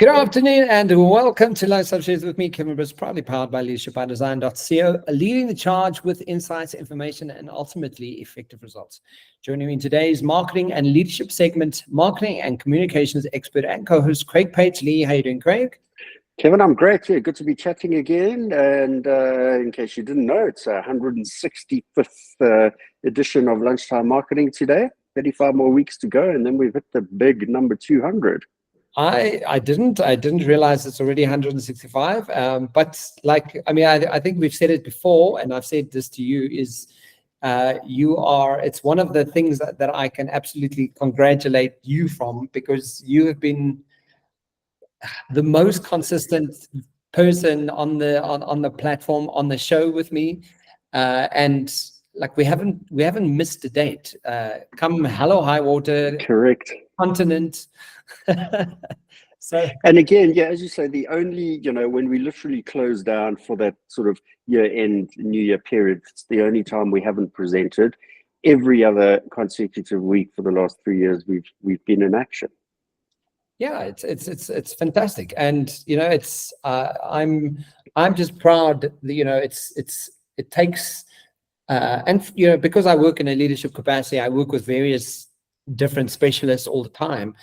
Good afternoon and welcome to Lifestyle Shares with me, Kevin Britz, proudly powered by Leadership by Design.co, leading the charge with insights, information, and ultimately effective results. Joining me in today's marketing and leadership segment, marketing and communications expert and co-host Craig Page-Lee. How are you doing, Craig? Kevin, I'm great. Yeah, good to be chatting again. And in case you didn't know, it's 165th edition of Lunchtime Marketing today. 35 more weeks to go, and then we've hit the big number 200. I didn't realize it's already 165. But I think we've said it before, and I've said this to you, is it's one of the things that I can absolutely congratulate you from, because you have been the most consistent person on the platform, on the show with me, and like we haven't missed a date. Come hell or high water, Correct. Continent. So, and again, yeah, as you say, the only, when we literally close down for that sort of year-end, New Year period, it's the only time we haven't presented. Every other consecutive week for the last 3 years, we've been in action. Yeah, it's fantastic, and it's I'm just proud that it takes and because I work in a leadership capacity, I work with various different specialists all the time.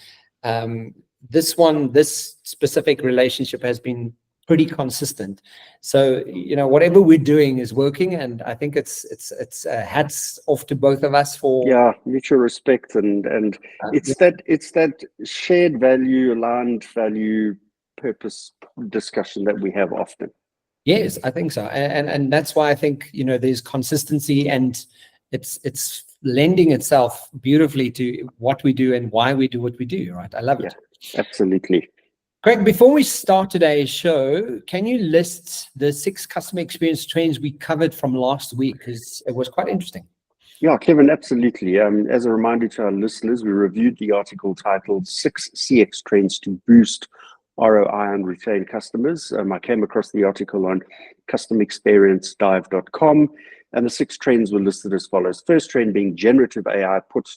This specific relationship has been pretty consistent. So whatever we're doing is working, and I think it's hats off to both of us for mutual respect and it's that shared value, aligned value, purpose discussion that we have often. Yes, I think so, and that's why I think there's consistency, and it's lending itself beautifully to what we do and why we do what we do. Right, I love it. Absolutely. Craig, before we start today's show, can you list the 6 customer experience trends we covered from last week? Because it was quite interesting. Yeah, Kevin, absolutely. As a reminder to our listeners, we reviewed the article titled 6 CX Trends to Boost ROI and Retain Customers. I came across the article on customexperiencedive.com, and the 6 trends were listed as follows. First trend being generative AI put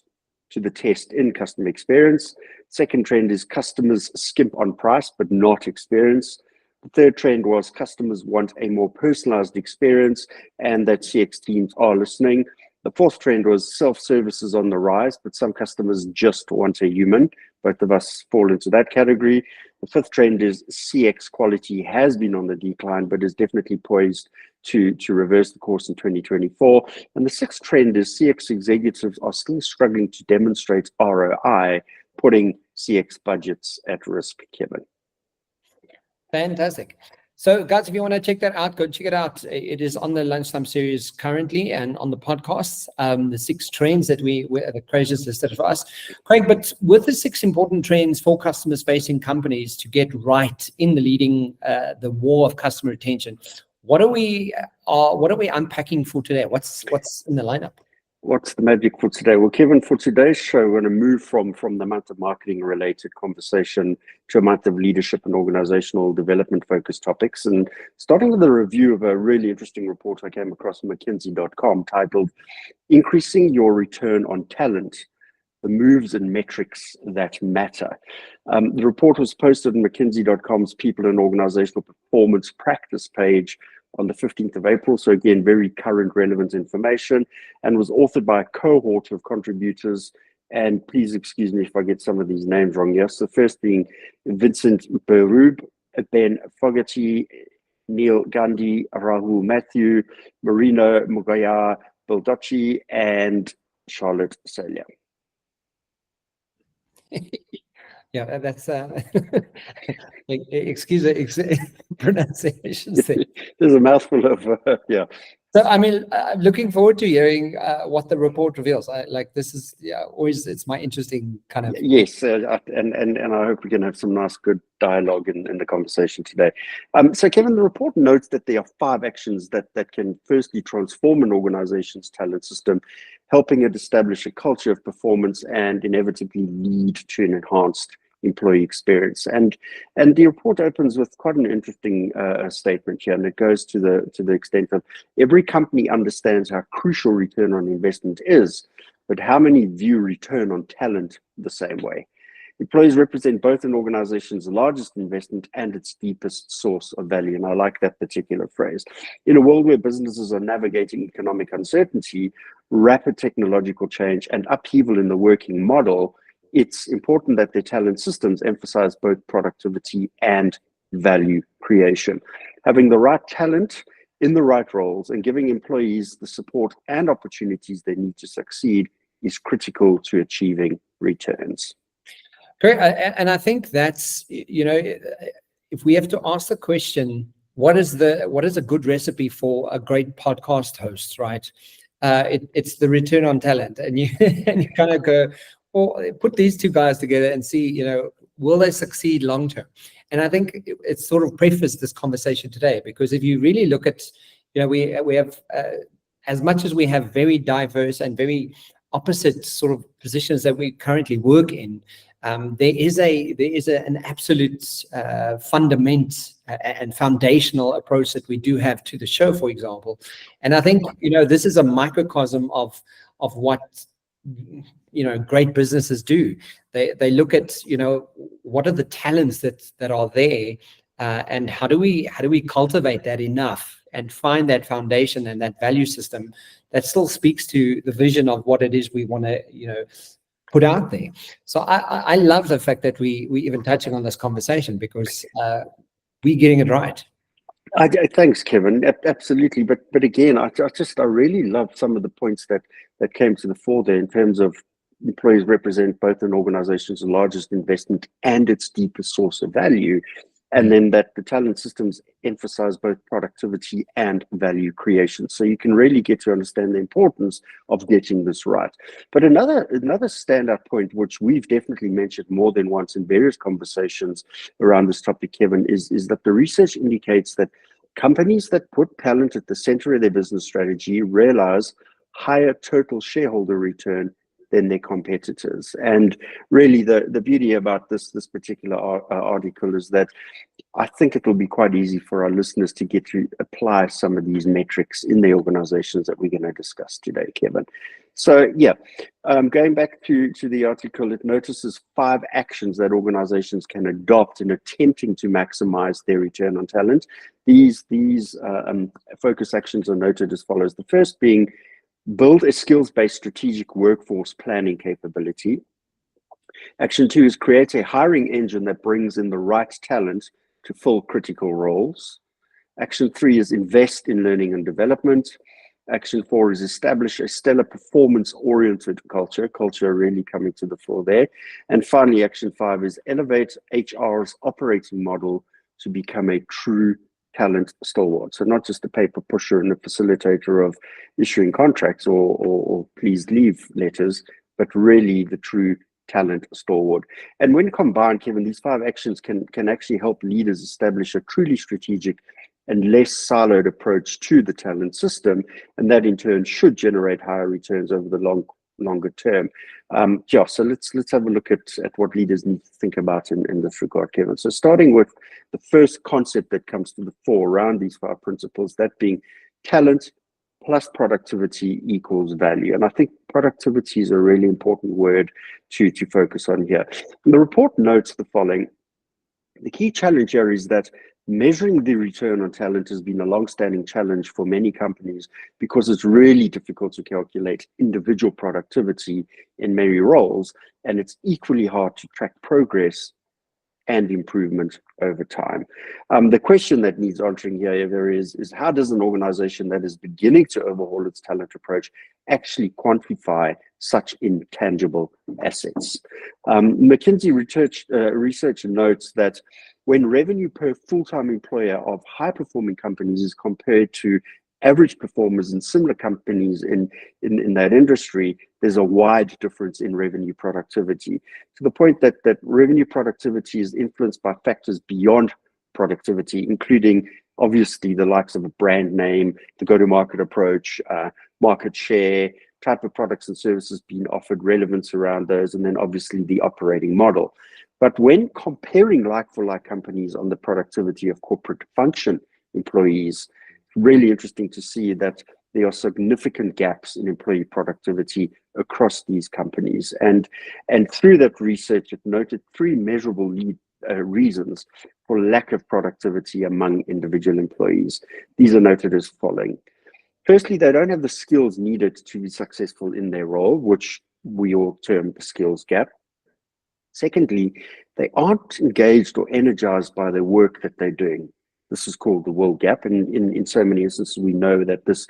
to the test in customer experience. Second trend is customers skimp on price but not experience. The third trend was customers want a more personalized experience and that CX teams are listening. The fourth trend was self-service is on the rise, but some customers just want a human. Both of us fall into that category. The fifth trend is CX quality has been on the decline, but is definitely poised to reverse the course in 2024. And the sixth trend is CX executives are still struggling to demonstrate ROI, putting CX budgets at risk, Kevin. Fantastic. So, guys, if you want to check that out, go check it out. It is on the Lunchtime series currently and on the podcasts. The 6 trends that Craig just listed for us. Craig, but with the 6 important trends for customers facing companies to get right in the leading the war of customer retention, what are we unpacking for today? What's in the lineup? What's the magic for today? Well, Kevin, for today's show, we're going to move from the month of marketing-related conversation to a month of leadership and organizational development-focused topics. And starting with a review of a really interesting report I came across on McKinsey.com titled Increasing Your Return on Talent, the Moves and Metrics That Matter. The report was posted on McKinsey.com's People and Organizational Performance Practice page on the 15th of April. So again, very current, relevant information, and was authored by a cohort of contributors. And please excuse me if I get some of these names wrong. Yes, the first being Vincent Berube, Ben Fogarty, Neil Gandhi, Rahul Matthew, Marino Mugaya Baldacci, and Charlotte Salia. Yeah, that's excuse the pronunciations there. There's a mouthful of yeah. So I mean, looking forward to hearing what the report reveals. This is always, it's my interesting kind of. Yes, and I hope we can have some nice, good dialogue in the conversation today. So Kevin, the report notes that there are 5 actions that can firstly transform an organization's talent system, helping it establish a culture of performance and inevitably lead to an enhanced employee experience. And the report opens with quite an interesting statement here, and it goes to the extent of every company understands how crucial return on investment is, but how many view return on talent the same way? Employees represent both an organization's largest investment and its deepest source of value. And I like that particular phrase. In a world where businesses are navigating economic uncertainty, rapid technological change, and upheaval in the working model, it's important that their talent systems emphasize both productivity and value creation. Having the right talent in the right roles and giving employees the support and opportunities they need to succeed is critical to achieving returns. Great. And I think that's, if we have to ask the question, what is a good recipe for a great podcast host, right? It's the return on talent. And you kind of go, or put these two guys together and see, will they succeed long term? And I think it's sort of prefaced this conversation today, because if you really look at, we have, as much as we have very diverse and very opposite sort of positions that we currently work in, there is an absolute fundament and foundational approach that we do have to the show, for example. And I think, this is a microcosm of what great businesses do. They look at, what are the talents that are there, and how do we cultivate that enough and find that foundation and that value system that still speaks to the vision of what it is we want to, put out there. So I love the fact that we even touching on this conversation, because we're getting it right. Thanks, Kevin. Absolutely. But again, I really love some of the points that came to the fore there in terms of employees represent both an organization's largest investment and its deepest source of value. And then that the talent systems emphasize both productivity and value creation. So you can really get to understand the importance of getting this right. But another standout point, which we've definitely mentioned more than once in various conversations around this topic, Kevin, is that the research indicates that companies that put talent at the center of their business strategy realize higher total shareholder return than their competitors. And really the beauty about this particular article is that I think it will be quite easy for our listeners to get to apply some of these metrics in the organizations that we're going to discuss today, Kevin. So going back to the article, it notices 5 actions that organizations can adopt in attempting to maximize their return on talent. These focus actions are noted as follows. The first being build a skills-based strategic workforce planning capability. Action 2 is create a hiring engine that brings in the right talent to fill critical roles. Action 3 is invest in learning and development. Action 4 is establish a stellar performance-oriented culture really coming to the fore there. And finally, Action 5 is elevate HR's operating model to become a true talent stalwart. So not just a paper pusher and a facilitator of issuing contracts or please leave letters, but really the true talent stalwart. And when combined, Kevin, these 5 actions can actually help leaders establish a truly strategic and less siloed approach to the talent system, and that in turn should generate higher returns over the longer term. So let's have a look at what leaders need to think about in this regard, Kevin. So starting with the first concept that comes to the fore around these 5 principles, that being talent plus productivity equals value. And I think productivity is a really important word to focus on here. And the report notes the following. The key challenge here is that measuring the return on talent has been a long-standing challenge for many companies because it's really difficult to calculate individual productivity in many roles, and it's equally hard to track progress and improvement over time. The question that needs answering here is how does an organization that is beginning to overhaul its talent approach actually quantify such intangible assets? McKinsey research notes that when revenue per full-time employer of high-performing companies is compared to average performers in similar companies in that industry, there's a wide difference in revenue productivity, to the point that revenue productivity is influenced by factors beyond productivity, including obviously the likes of a brand name, the go-to-market approach, market share, type of products and services being offered, relevance around those, and then obviously the operating model. But when comparing like-for-like companies on the productivity of corporate function employees, really interesting to see that there are significant gaps in employee productivity across these companies. And through that research, it noted three measurable reasons for lack of productivity among individual employees. These are noted as following. Firstly, they don't have the skills needed to be successful in their role, which we all term the skills gap. Secondly, they aren't engaged or energized by the work that they're doing. This is called the will gap, and in so many instances, we know that this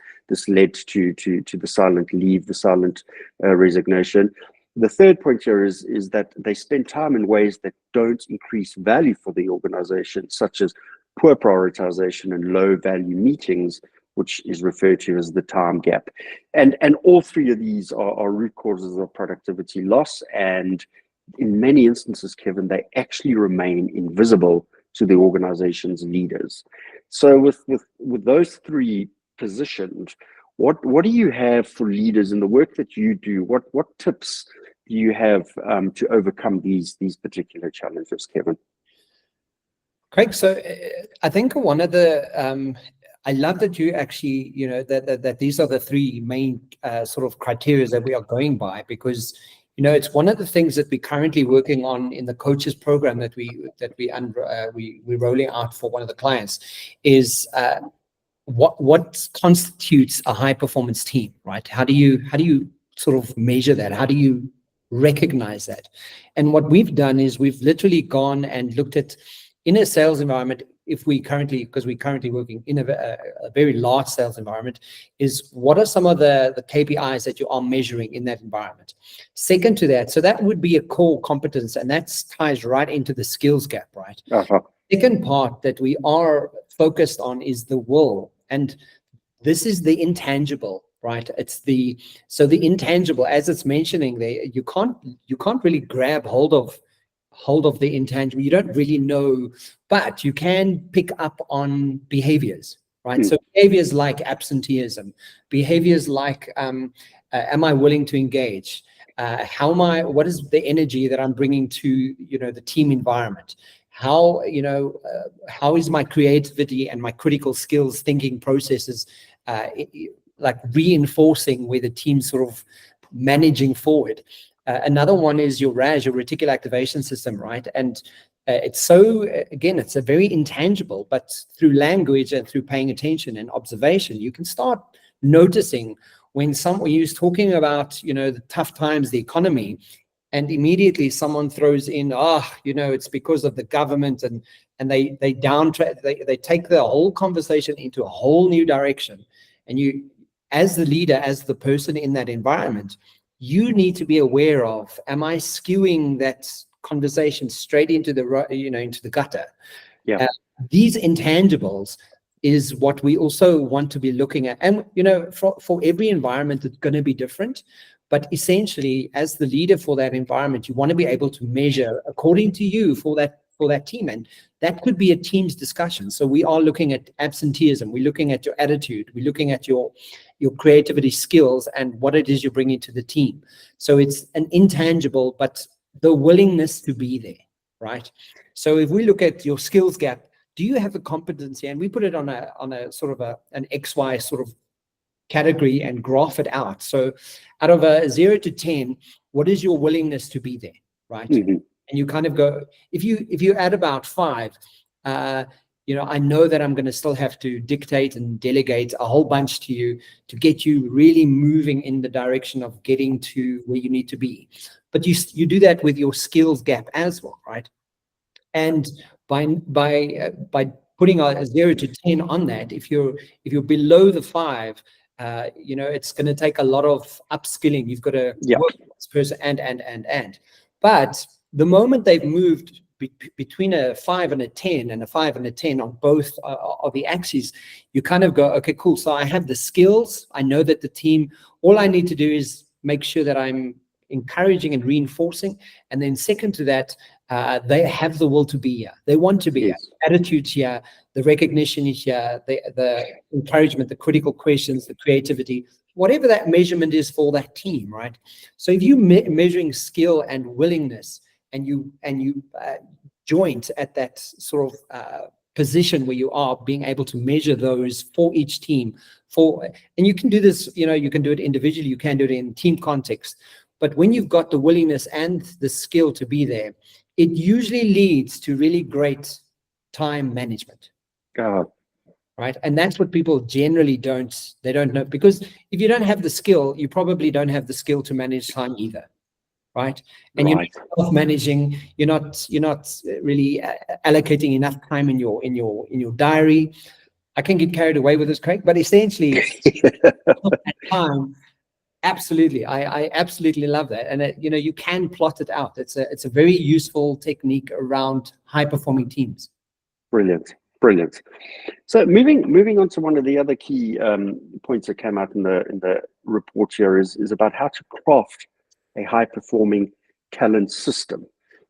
led to the silent leave, the silent resignation. The third point here is that they spend time in ways that don't increase value for the organization, such as poor prioritization and low value meetings, which is referred to as the time gap. And all three of these are root causes of productivity loss. And in many instances, Kevin, they actually remain invisible to the organization's leaders. So with those three positioned, what do you have for leaders in the work that you do? What tips do you have to overcome these particular challenges, Kevin? Craig, so I think one of the I love that you actually, that these are the three main sort of criteria that we are going by, because it's one of the things that we're currently working on in the coaches program that we're rolling out for one of the clients is what constitutes a high performance team, right? How do you sort of measure that? How do you recognize that? And what we've done is we've literally gone and looked at, in a sales environment, because we're currently working in a very large sales environment, is what are some of the KPIs that you are measuring in that environment? Second to that, so that would be a core competence, and that ties right into the skills gap, right? Second part that we are focused on is the will, and this is the intangible, right? So the intangible, as it's mentioning there, you can't really grab hold of the intangible. You don't really know, but you can pick up on behaviors, right? So behaviors like absenteeism, behaviors like am I willing to engage? What is the energy that I'm bringing to the team environment? How is my creativity and my critical skills, thinking processes like reinforcing where the team's sort of managing forward? Another one is your RAS, your reticular activation system, right? And it's a very intangible, but through language and through paying attention and observation, you can start noticing when you're talking about, the tough times, the economy, and immediately someone throws in, it's because of the government, and they take the whole conversation into a whole new direction. And you, as the leader, as the person in that environment, you need to be aware of, am I skewing that conversation straight into the gutter? Yeah. These intangibles is what we also want to be looking at. And, for every environment, it's going to be different. But essentially, as the leader for that environment, you want to be able to measure according to you for that team. And that could be a team's discussion. So we are looking at absenteeism. We're looking at your attitude. We're looking at your creativity skills and what it is you're bringing to the team. So it's an intangible, but the willingness to be there, right? So if we look at your skills gap, do you have the competency? And we put it on a sort of an XY sort of category and graph it out. So out of a 0 to 10, what is your willingness to be there, right? Mm-hmm. And you kind of go, if you add about 5, I know that I'm going to still have to dictate and delegate a whole bunch to you to get you really moving in the direction of getting to where you need to be. But you do that with your skills gap as well, right? And by putting a 0 to 10 on that, if you're below the 5, it's going to take a lot of upskilling. You've got to work with this person and. But the moment they've moved between a 5 and a 10 and a 5 and a 10 on both of the axes, you kind of go, okay, cool. So I have the skills. I know that the team, all I need to do is make sure that I'm encouraging and reinforcing. And then second to that, they have the will to be here. They want to be here. Attitude here, the recognition here, the encouragement, the critical questions, the creativity, whatever that measurement is for that team, right? So if you measuring skill and willingness, and you joint at that sort of position where you are, being able to measure those for each team. And you can do this, you can do it individually, you can do it in team context. But when you've got the willingness and the skill to be there, it usually leads to really great time management. Right? And that's what people generally don't know, because if you don't have the skill, you probably don't have the skill to manage time either. Right? And you're not managing, you're not really allocating enough time in your diary. I can get carried away with this, Craig, but essentially time. Absolutely. I absolutely love that. And you can plot it out. It's a very useful technique around high performing teams. Brilliant. So moving on to one of the other key points that came out in the report here is about how to craft a high performing talent system.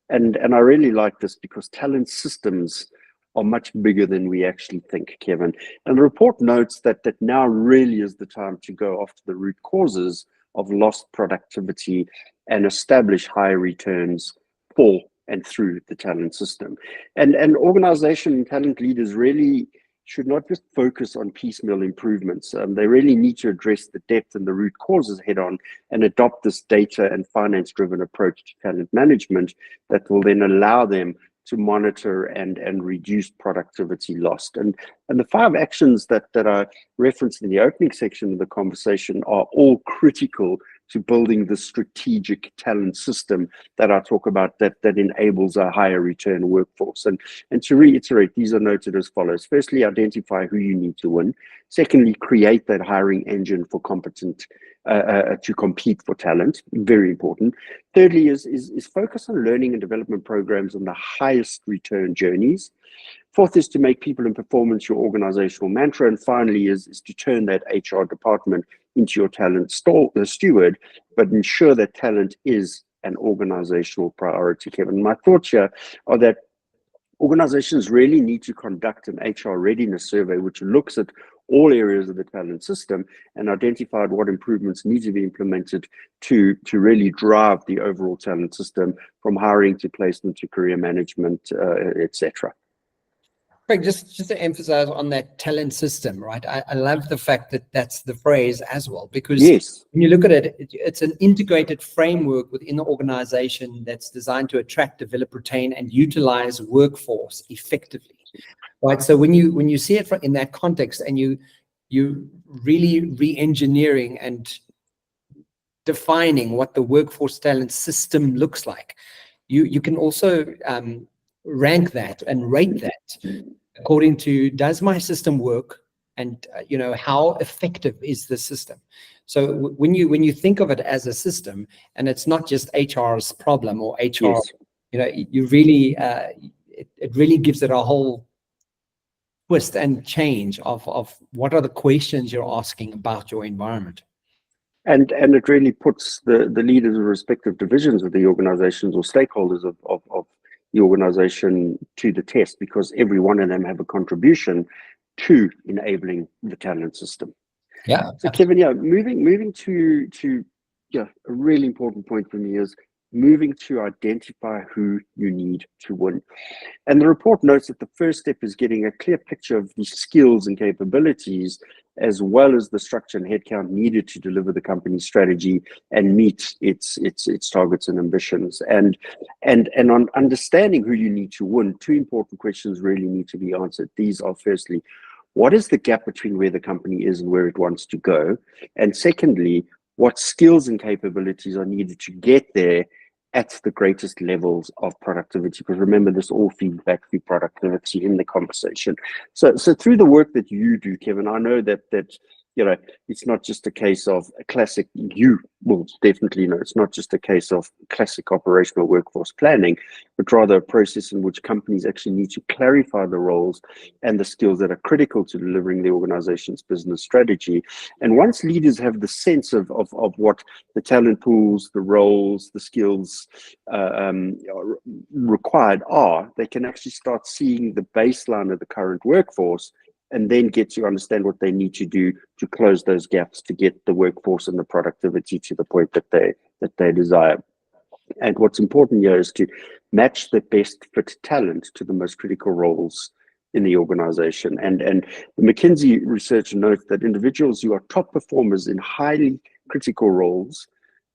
And I really like this because talent systems are much bigger than we actually think, Kevin. And the report notes that now really is the time to go after the root causes of lost productivity and establish higher returns for and through the talent system. And organization and talent leaders really should not just focus on piecemeal improvements. They really need to address the depth and the root causes head on and adopt this data and finance-driven approach to talent management that will then allow them to monitor and reduce productivity lost. And the 5 actions that I referenced in the opening section of the conversation are all critical to building the strategic talent system that I talk about that enables a higher return workforce. And to reiterate, these are noted as follows. Firstly, identify who you need to win. Secondly, create that hiring engine for competent to compete for talent. Very important. Thirdly, is focus on learning and development programs on the highest return journeys. Fourth is to make people and performance your organizational mantra. And finally is to turn that HR department into your talent steward, but ensure that talent is an organizational priority, Kevin. My thoughts here are that organizations really need to conduct an HR readiness survey, which looks at all areas of the talent system and identified what improvements need to be implemented to really drive the overall talent system from hiring to placement to career management, etc. Craig, just to emphasize on that talent system, right? I love the fact that that's the phrase as well, because when you look at it, it's an integrated framework within the organization that's designed to attract, develop, retain, and utilize workforce effectively, right? So when you see it in that context and you really re-engineering and defining what the workforce talent system looks like, you can also rank that and rate that according to, does my system work, and how effective is the system? So when you think of it as a system, and it's not just HR's problem or HR, you really it really gives it a whole twist and change of what are the questions you're asking about your environment. And it really puts the leaders of respective divisions of the organizations or stakeholders of the organization to the test, because every one of them have a contribution to enabling the talent system. Yeah. So Kevin, moving to a really important point for me is moving to identify who you need to win. And the report notes that the first step is getting a clear picture of the skills and capabilities, as well as the structure and headcount needed to deliver the company's strategy and meet its targets and ambitions. And on understanding who you need to win, 2 important questions really need to be answered. These are, firstly, what is the gap between where the company is and where it wants to go? And secondly, what skills and capabilities are needed to get there at the greatest levels of productivity? Because remember, this all feeds back through productivity in the conversation. So through the work that you do, Kevin, I know that it's not just a case of a classic, you will definitely know, it's not just a case of classic operational workforce planning, but rather a process in which companies actually need to clarify the roles and the skills that are critical to delivering the organization's business strategy. And once leaders have the sense of what the talent pools, the roles, the skills required are, they can actually start seeing the baseline of the current workforce and then get to understand what they need to do to close those gaps to get the workforce and the productivity to the point that they desire. And what's important here is to match the best fit talent to the most critical roles in the organization. And the McKinsey research notes that individuals who are top performers in highly critical roles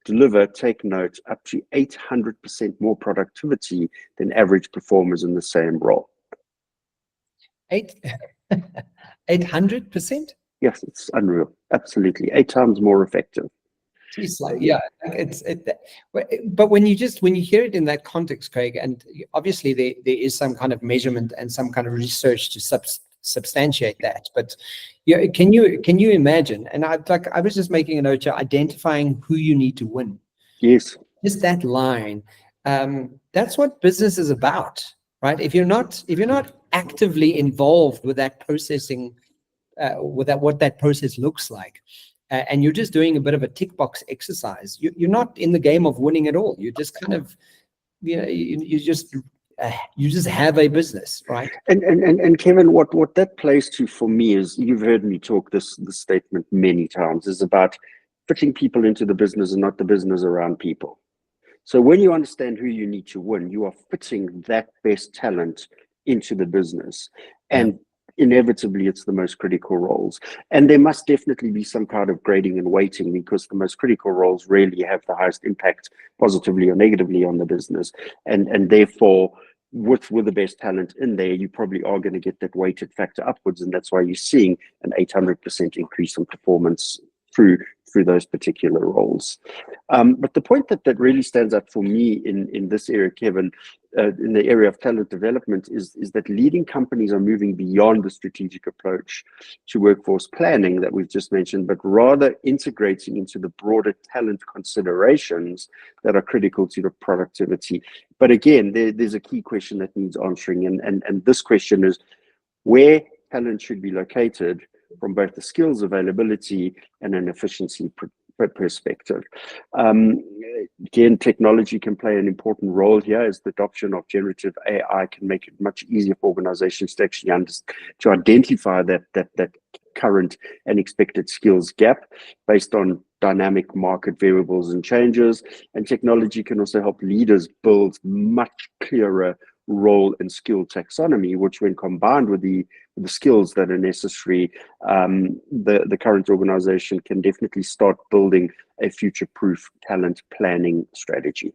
deliver, take note, up to 800% more productivity than average performers in the same role. 800%? Yes, it's unreal. Absolutely. 8 times more effective. Geez, yeah, but when you hear it in that context, Craig, and obviously there is some kind of measurement and some kind of research to substantiate that. But yeah, can you imagine? And I was just making a note of identifying who you need to win. Yes. Just that line. That's what business is about, right? If you're not actively involved with that processing, what that process looks like, and you're just doing a bit of a tick box exercise, you're not in the game of winning at all. You're just kind of, you just have a business, right? And Kevin, what that plays to for me is, you've heard me talk this statement many times, is about fitting people into the business and not the business around people. So when you understand who you need to win, you are fitting that best talent into the business. And inevitably, it's the most critical roles. And there must definitely be some kind of grading and weighting, because the most critical roles really have the highest impact, positively or negatively, on the business. And therefore, with the best talent in there, you probably are going to get that weighted factor upwards. And that's why you're seeing an 800% increase in performance through those particular roles. But the point that really stands out for me in this area, Kevin, in the area of talent development, is that leading companies are moving beyond the strategic approach to workforce planning that we've just mentioned, but rather integrating into the broader talent considerations that are critical to the productivity. But again, there's a key question that needs answering, and this question is where talent should be located from both the skills availability and an efficiency perspective. Again, technology can play an important role here, as the adoption of generative AI can make it much easier for organizations to actually to identify that current and expected skills gap based on dynamic market variables and changes. And technology can also help leaders build much clearer role and skill taxonomy, which, when combined with the skills that are necessary, the current organization can definitely start building a future-proof talent planning strategy.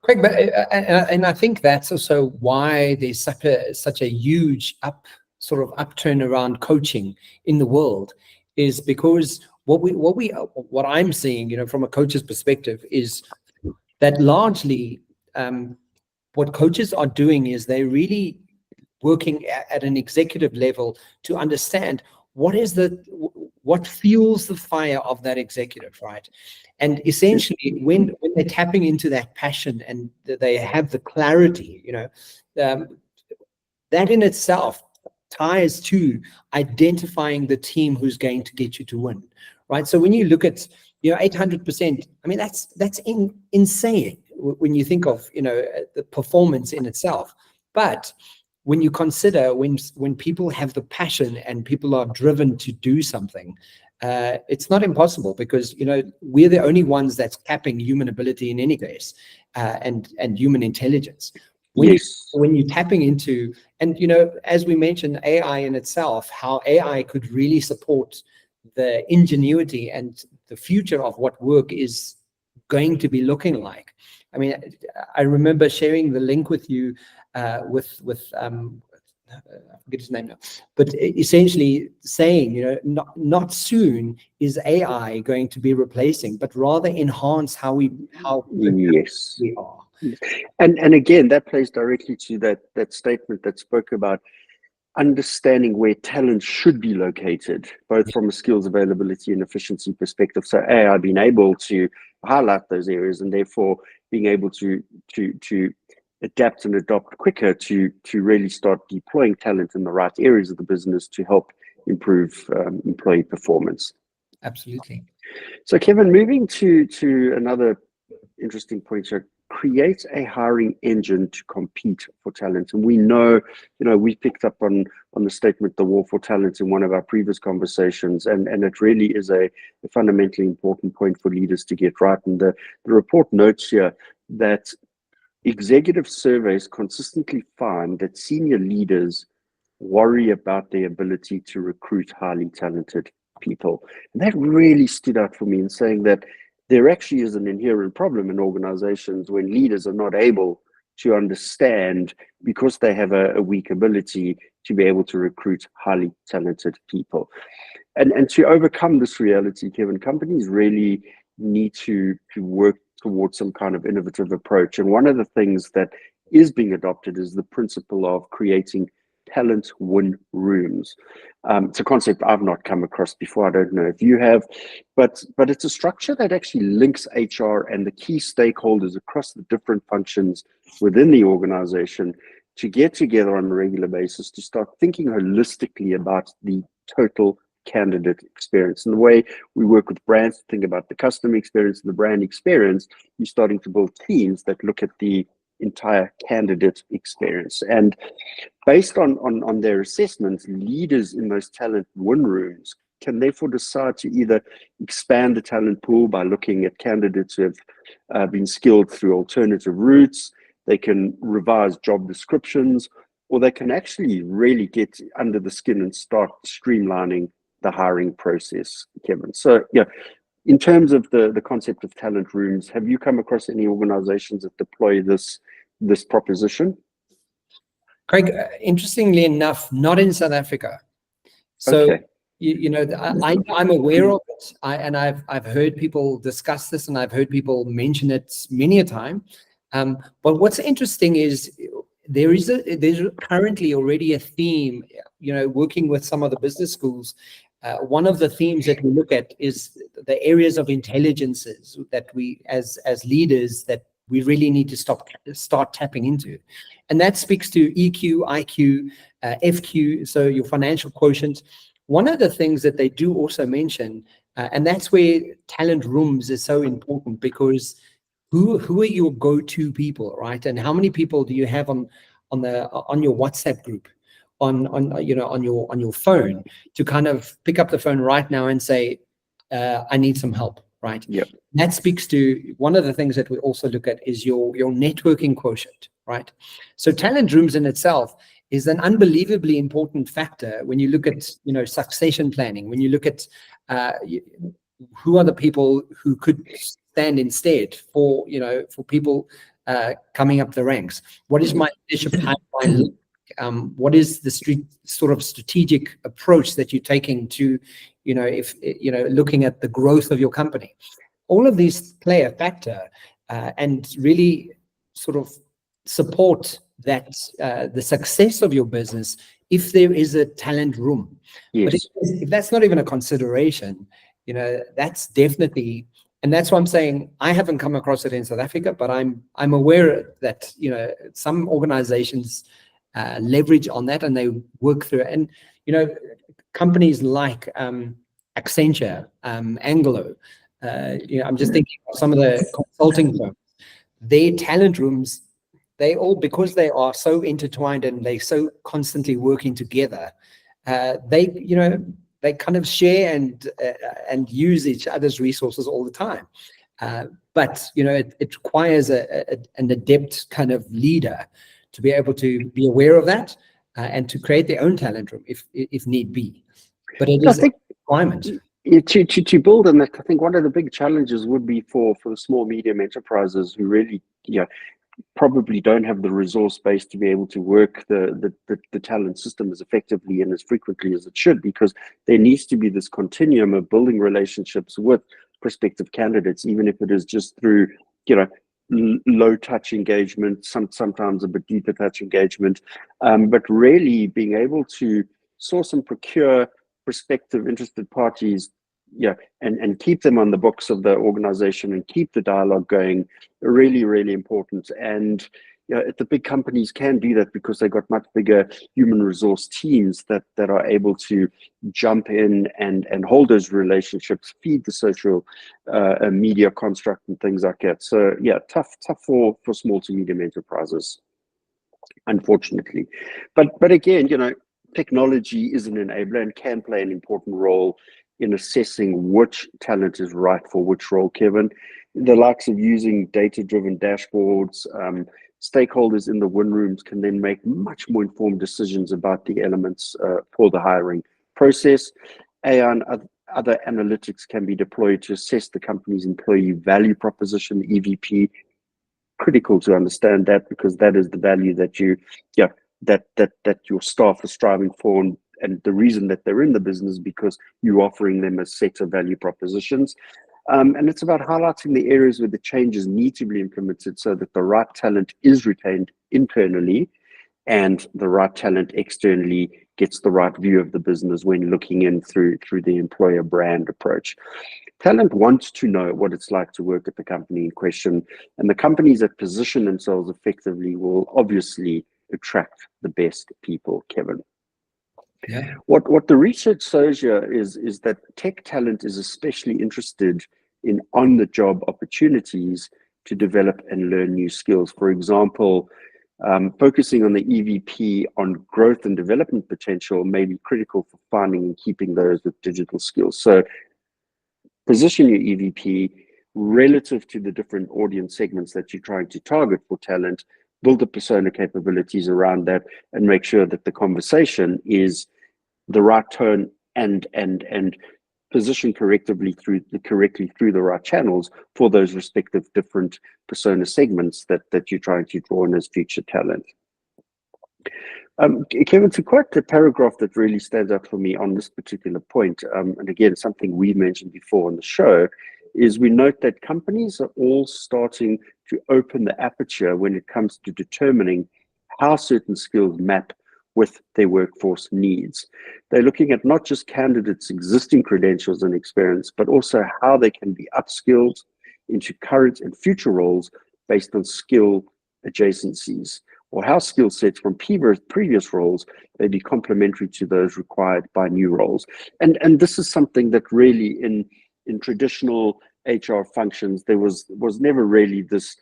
Craig, but and I think that's also why there's such a huge upturn around coaching in the world, is because what I'm seeing, from a coach's perspective, is that largely what coaches are doing is they're really working at an executive level to understand what fuels the fire of that executive, right? And essentially, when they're tapping into that passion and they have the clarity, that in itself ties to identifying the team who's going to get you to win, right? So when you look at 800%, I mean, that's insane when you think of the performance in itself. But when you consider when people have the passion and people are driven to do something, it's not impossible, because we're the only ones that's capping human ability in any case, and human intelligence. When you're tapping into, and as we mentioned, AI in itself, how AI could really support the ingenuity and the future of what work is going to be looking like. I mean, I remember sharing the link with you with I forget his name now, but essentially saying, not soon is AI going to be replacing, but rather enhance how yes we are. And again, that plays directly to that statement that spoke about understanding where talent should be located, both from a skills availability and efficiency perspective. So AI being able to highlight those areas, and therefore being able to adapt and adopt quicker to really start deploying talent in the right areas of the business to help improve employee performance. Absolutely. So Kevin, moving to another interesting point here, create a hiring engine to compete for talent. And we know, we picked up on the statement, the war for talent, in one of our previous conversations, and it really is a fundamentally important point for leaders to get right. And the report notes here that executive surveys consistently find that senior leaders worry about their ability to recruit highly talented people. And that really stood out for me in saying that there actually is an inherent problem in organizations when leaders are not able to understand, because they have a weak ability to be able to recruit highly talented people. And to overcome this reality, Kevin, companies really need to work towards some kind of innovative approach. And one of the things that is being adopted is the principle of creating talent win rooms. It's a concept I've not come across before. I don't know if you have, but it's a structure that actually links HR and the key stakeholders across the different functions within the organization to get together on a regular basis to start thinking holistically about the total candidate experience. And the way we work with brands to think about the customer experience and the brand experience, you're starting to build teams that look at the entire candidate experience. And based on their assessments, leaders in those talent win rooms can therefore decide to either expand the talent pool by looking at candidates who have been skilled through alternative routes. They can revise job descriptions, or they can actually really get under the skin and start streamlining the hiring process, Kevin. So, yeah, in terms of the concept of talent rooms, have you come across any organizations that deploy this proposition? Craig, interestingly enough, not in South Africa. So, okay. I'm aware of it, and I've heard people discuss this, and I've heard people mention it many a time. But what's interesting is there's currently already a theme. Working with some of the business schools, one of the themes that we look at is the areas of intelligences that we, as leaders, that we really need to start tapping into. And that speaks to EQ, IQ, FQ, so your financial quotient. One of the things that they do also mention, and that's where talent rooms is so important, because who are your go-to people, right? And how many people do you have on your WhatsApp group, on your phone, to kind of pick up the phone right now and say, I need some help, right? Yep. That speaks to one of the things that we also look at is your networking quotient, right? So talent rooms in itself is an unbelievably important factor when you look at succession planning, when you look at who are the people who could stand instead for people coming up the ranks. What is my leadership pipeline? What is the sort of strategic approach that you're taking to, looking at the growth of your company? All of these play a factor and really sort of support that the success of your business if there is a talent room. Yes. But if that's not even a consideration, that's definitely, and that's why I'm saying I haven't come across it in South Africa, but I'm aware that some organizations leverage on that and they work through it. And companies like Accenture, Anglo, I'm just thinking of some of the consulting firms, their talent rooms, they all, because they are so intertwined and they so constantly working together, they kind of share and use each other's resources all the time. But it requires an adept kind of leader to be able to be aware of that and to create their own talent room if need be. But it is a requirement. To build on that, I think one of the big challenges would be for the small, medium enterprises who really probably don't have the resource base to be able to work the talent system as effectively and as frequently as it should, because there needs to be this continuum of building relationships with prospective candidates, even if it is just through low touch engagement, sometimes a bit deeper touch engagement, but really being able to source and procure prospective interested parties, and keep them on the books of the organization and keep the dialogue going, really, really important. And the big companies can do that because they've got much bigger human resource teams that are able to jump in and hold those relationships, feed the social media construct and things like that. So tough for small to medium enterprises, unfortunately. But again, technology is an enabler and can play an important role in assessing which talent is right for which role, Kevin. The likes of using data-driven dashboards, stakeholders in the win rooms can then make much more informed decisions about the elements for the hiring process. AI and other analytics can be deployed to assess the company's employee value proposition, EVP. Critical to understand that, because that is the value that that your staff are striving for, and the reason that they're in the business, because you're offering them a set of value propositions. And it's about highlighting the areas where the changes need to be implemented so that the right talent is retained internally and the right talent externally gets the right view of the business when looking in through the employer brand approach. Talent wants to know what it's like to work at the company in question, and the companies that position themselves effectively will obviously attract the best people, Kevin. Yeah. What the research shows here is that tech talent is especially interested in on-the-job opportunities to develop and learn new skills. For example, focusing on the EVP on growth and development potential may be critical for finding and keeping those with digital skills. So position your EVP relative to the different audience segments that you're trying to target for talent, build the persona capabilities around that, and make sure that the conversation is the right tone and positioned correctly through the right channels for those respective different persona segments that you're trying to draw in as future talent. Kevin, to quote the paragraph that really stands out for me on this particular point, and again, something we mentioned before on the show, is we note that companies are all starting to open the aperture when it comes to determining how certain skills map with their workforce needs. They're looking at not just candidates' existing credentials and experience, but also how they can be upskilled into current and future roles based on skill adjacencies, or how skill sets from previous roles may be complementary to those required by new roles. And this is something that really in traditional HR functions, there was never really this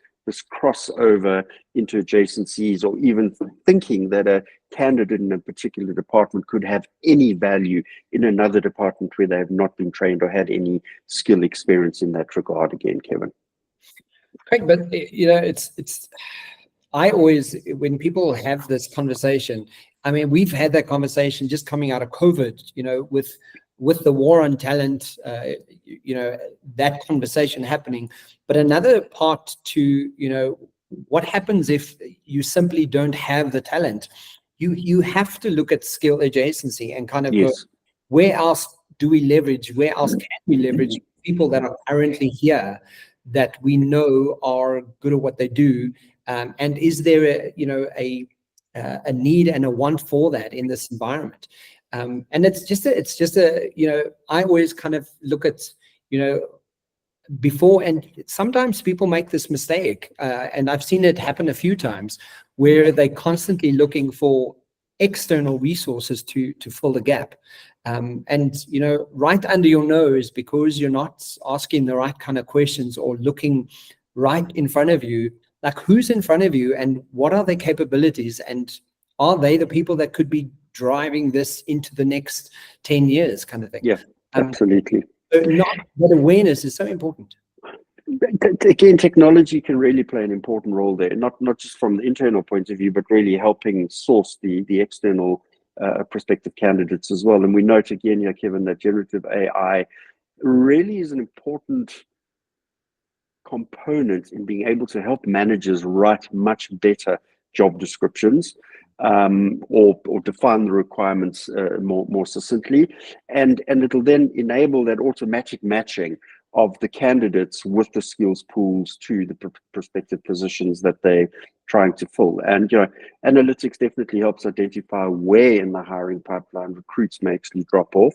crossover into adjacencies, or even thinking that a candidate in a particular department could have any value in another department where they have not been trained or had any skill experience in that regard again, Kevin. Correct, but it's I always, when people have this conversation, I mean, we've had that conversation just coming out of COVID, with the war on talent, that conversation happening. But another part to, what happens if you simply don't have the talent? You have to look at skill adjacency and kind of go, where else do we leverage? Where else can we leverage people that are currently here that we know are good at what they do? And is there a need and a want for that in this environment? And it's just I always kind of look at, before, and sometimes people make this mistake, and I've seen it happen a few times, where they're constantly looking for external resources to fill the gap. And right under your nose, because you're not asking the right kind of questions or looking right in front of you, like who's in front of you and what are their capabilities, and are they the people that could be driving this into the next 10 years kind of thing? Yeah, absolutely. So that awareness is so important. Again, technology can really play an important role there, not just from the internal point of view, but really helping source the external prospective candidates as well. And we note again here, Kevin, that generative AI really is an important component in being able to help managers write much better job descriptions, or define the requirements more succinctly, and it'll then enable that automatic matching of the candidates with the skills pools to the prospective positions that they're trying to fill. And analytics definitely helps identify where in the hiring pipeline recruits may actually drop off.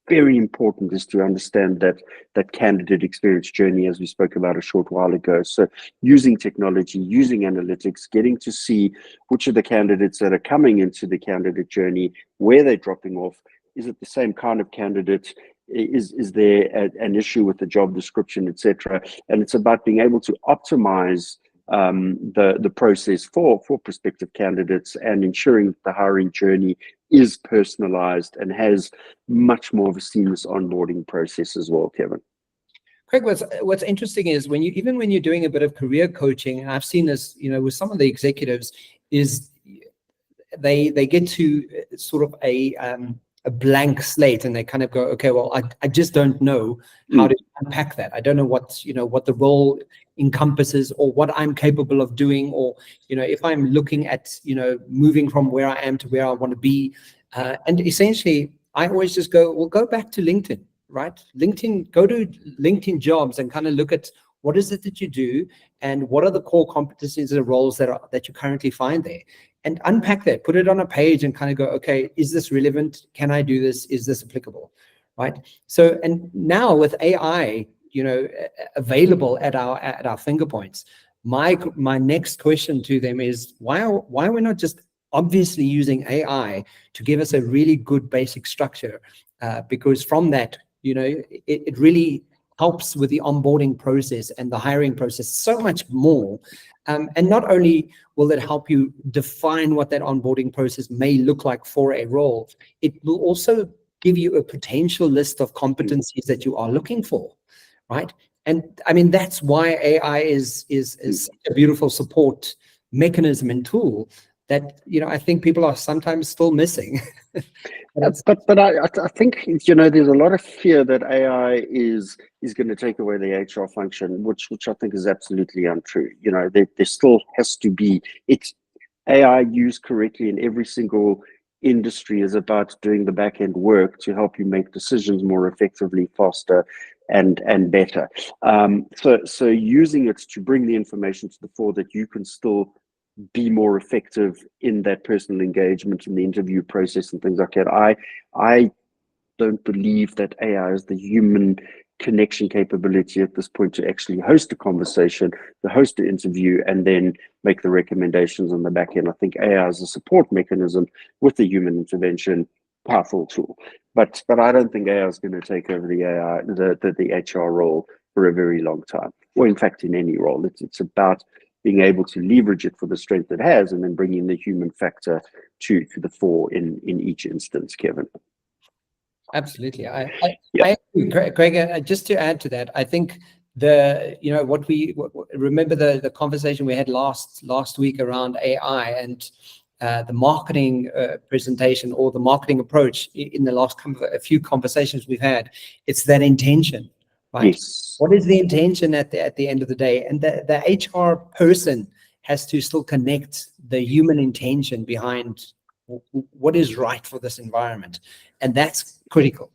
Very important is to understand that candidate experience journey, as we spoke about a short while ago. So using technology, using analytics, getting to see which of the candidates that are coming into the candidate journey, where they're dropping off. Is it the same kind of candidate? Is there an issue with the job description, etc.? And it's about being able to optimize the process for prospective candidates, and ensuring that the hiring journey is personalized and has much more of a seamless onboarding process as well, Kevin. Craig, what's interesting is even when you're doing a bit of career coaching, and I've seen this, with some of the executives, is they get to sort of a blank slate, and they kind of go, okay, well, I just don't know how to unpack that. I don't know what the role encompasses, or what I'm capable of doing, or if I'm looking at moving from where I am to where I want to be, and essentially I always just go back to LinkedIn, right? Go to LinkedIn Jobs and kind of look at what is it that you do, and what are the core competencies and roles that you currently find there, and unpack that, put it on a page, and kind of go, okay, is this relevant? Can I do this? Is this applicable? Right? So, and now with AI, available at our finger points, my next question to them is, why we're not just obviously using AI to give us a really good basic structure, because from that, it really helps with the onboarding process and the hiring process so much more. And not only will it help you define what that onboarding process may look like for a role, it will also give you a potential list of competencies that you are looking for, right? And I mean, that's why AI is such a beautiful support mechanism and tool that I think people are sometimes still missing. But I think there's a lot of fear that AI is going to take away the HR function, which I think is absolutely untrue. There still has to be AI used correctly in every single industry is about doing the back end work to help you make decisions more effectively, faster, and better. So using it to bring the information to the fore that you can still be more effective in that personal engagement in the interview process and things like that. I don't believe that AI has the human connection capability at this point to actually host a conversation, to host an interview, and then make the recommendations on the back end. I think AI is a support mechanism with the human intervention, powerful tool. But I don't think AI is going to take over the HR role for a very long time, or in fact in any role. It's about being able to leverage it for the strength it has, and then bringing the human factor to the fore in each instance, Kevin. Absolutely. I agree, Craig, just to add to that, I think remember the conversation we had last week around AI and the marketing presentation, or the marketing approach in the last a few conversations we've had. It's that intention. Right. Yes. What is the intention at the end of the day? And the HR person has to still connect the human intention behind what is right for this environment. And that's critical.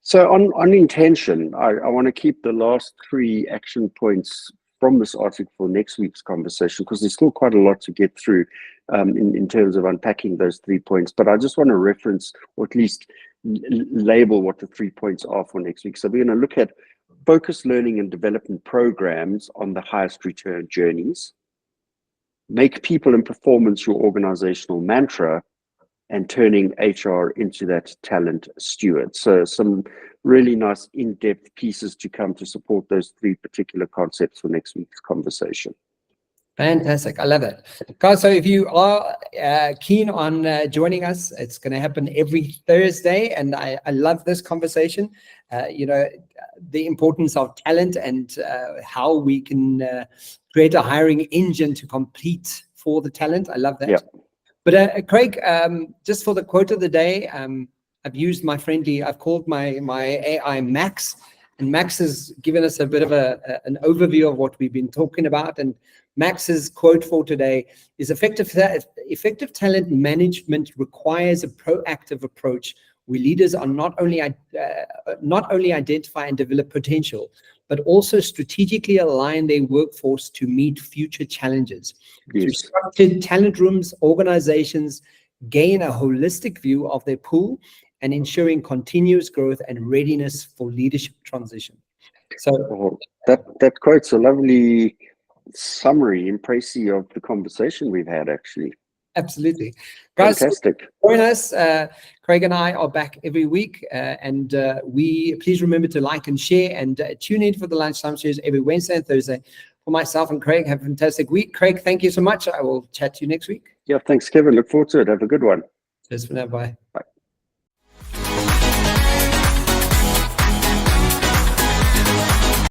So on intention, I want to keep the last 3 action points from this article for next week's conversation, because there's still quite a lot to get through in terms of unpacking those 3 points. But I just want to reference, or at least label, what the 3 points are for next week. So we're going to look at focused learning and development programs on the highest return journeys, make people and performance your organizational mantra, and turning HR into that talent steward. So some really nice in-depth pieces to come to support those 3 particular concepts for next week's conversation. Fantastic. I love it. Guys, so if you are keen on joining us, it's going to happen every Thursday. And I love this conversation, the importance of talent, and how we can create a hiring engine to compete for the talent. I love that. Yeah. But Craig, just for the quote of the day, I've called my AI Max, and Max has given us a bit of an overview of what we've been talking about. And Max's quote for today is effective talent management requires a proactive approach where leaders are not only identify and develop potential, but also strategically align their workforce to meet future challenges. Yes. Through structured talent rooms, organizations gain a holistic view of their pool and ensuring continuous growth and readiness for leadership transition. So that quote's a lovely summary and précis of the conversation we've had, actually. Absolutely. Guys, fantastic. Join us. Craig and I are back every week, and please remember to like and share, and tune in for the Lunchtime Shows every Wednesday and Thursday. For myself and Craig, have a fantastic week. Craig, thank you so much. I will chat to you next week. Yeah, thanks, Kevin. Look forward to it. Have a good one. Cheers for now. Bye. Bye.